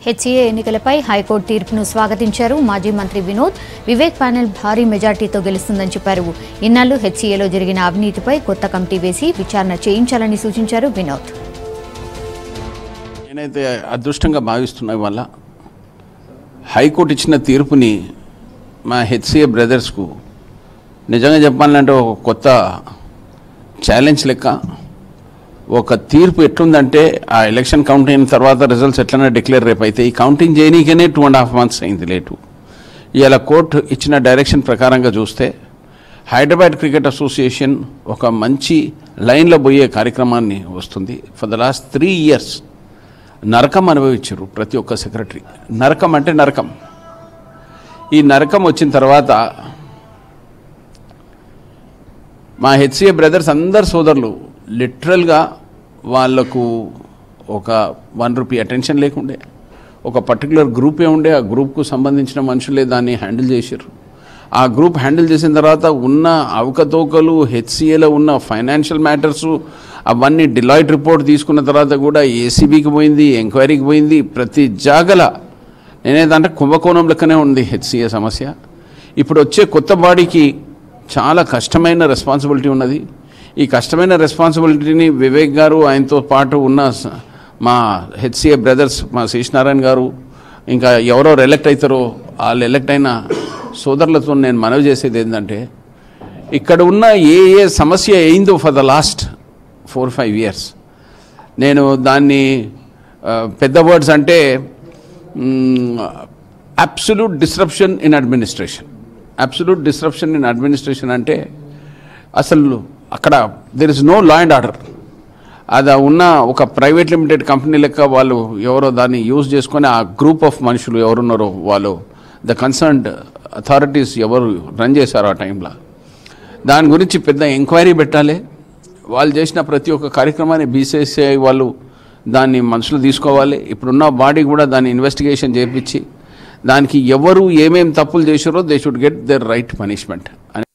HCA ఎన్నికలపై high court తీర్పును స్వాగతించారు మాజీ మంత్రి వినోద్. వివేక్ ప్యానెల్ భారీ మెజార్టీతో గెలుస్తుందని చెప్పారు. ఇన్నాళ్లు హెచ్సీఏలో జరిగిన అవినీతిపై కొత్త కమిటీ వేసి విచారణ చేయించాలని సూచించారు వినోద్. నేనైతే అదృష్టంగా భావిస్తున్నా. వల్ల హైకోర్టు ఇచ్చిన తీర్పుని మా హెచ్సీఏ బ్రదర్స్కు నిజంగా చెప్పాలంటే ఒక కొత్త ఛాలెంజ్ లెక్క. ఒక తీర్పు ఎట్లుందంటే ఆ ఎలక్షన్ కౌంట్ అయిన తర్వాత రిజల్ట్స్ ఎట్లన్నా డిక్లేర్ రేపు అయితే ఈ కౌంటింగ్ చేయనీకనే 2.5 months అయింది లేటు. ఇవాళ కోర్టు ఇచ్చిన డైరెక్షన్ ప్రకారంగా చూస్తే హైదరాబాద్ క్రికెట్ అసోసియేషన్ ఒక మంచి లైన్లో పోయే కార్యక్రమాన్ని వస్తుంది. ఫర్ ద లాస్ట్ 3 years నరకం అనుభవించారు ప్రతి ఒక్క సెక్రటరీ. నరకం అంటే నరకం. ఈ నరకం వచ్చిన తర్వాత మా హెచ్సీఏ బ్రదర్స్ అందరు సోదరులు లిటరల్గా వాళ్లకు ఒక 1 రూపీ అటెన్షన్ లేకుండే, ఒక పర్టికులర్ గ్రూపే ఉండే. ఆ గ్రూప్కు సంబంధించిన మనుషులే దాన్ని హ్యాండిల్ చేశారు. ఆ గ్రూప్ హ్యాండిల్ చేసిన తర్వాత ఉన్న అవకతవకలు, హెచ్సీఏలో ఉన్న ఫైనాన్షియల్ మ్యాటర్సు అవన్నీ డిలాయిట్ రిపోర్ట్ తీసుకున్న తర్వాత కూడా ఏసీబీకి పోయింది, ఎంక్వైరీకి పోయింది. ప్రతి జాగల నేనేదంటే కుంభకోణం లెక్కనే ఉంది హెచ్సీఏ సమస్య. ఇప్పుడు వచ్చే కొత్త బాడీకి చాలా కష్టమైన రెస్పాన్సిబిలిటీ ఉన్నది. ఈ కష్టమైన రెస్పాన్సిబిలిటీని వివేక్ గారు, ఆయనతో పాటు ఉన్న మా హెచ్సీఏ బ్రదర్స్, మా శేషనారాయణ గారు, ఇంకా ఎవరెవరు ఎలక్ట్ అవుతారో వాళ్ళు ఎలక్ట్ అయిన సోదరులతో నేను మనవి చేసేది ఏంటంటే, ఇక్కడ ఉన్న ఏ సమస్య అయిందో ఫర్ ద లాస్ట్ 4-5 years నేను దాన్ని పెద్ద వర్డ్స్ అంటే absolute disruption in administration. Absolute disruption in administration అంటే అసలు అక్కడ there is no law and order. అది ఉన్న ఒక ప్రైవేట్ లిమిటెడ్ కంపెనీ లెక్క వాళ్ళు ఎవరో దాన్ని యూజ్ చేసుకొని ఆ గ్రూప్ ఆఫ్ మనుషులు ఎవరున్నారో వాళ్ళు ద కన్సర్న్డ్ అథారిటీస్ ఎవరు రన్ చేశారో ఆ టైంలో దాని గురించి పెద్ద ఎంక్వైరీ పెట్టాలి. వాళ్ళు చేసిన ప్రతి ఒక్క కార్యక్రమాన్ని బీసీసీఐ వాళ్ళు దాన్ని మనుషులు తీసుకోవాలి. ఇప్పుడున్న బాడీ కూడా దాన్ని ఇన్వెస్టిగేషన్ చేయించి దానికి ఎవరు ఏమేమి తప్పులు చేశారో they should get their right punishment అని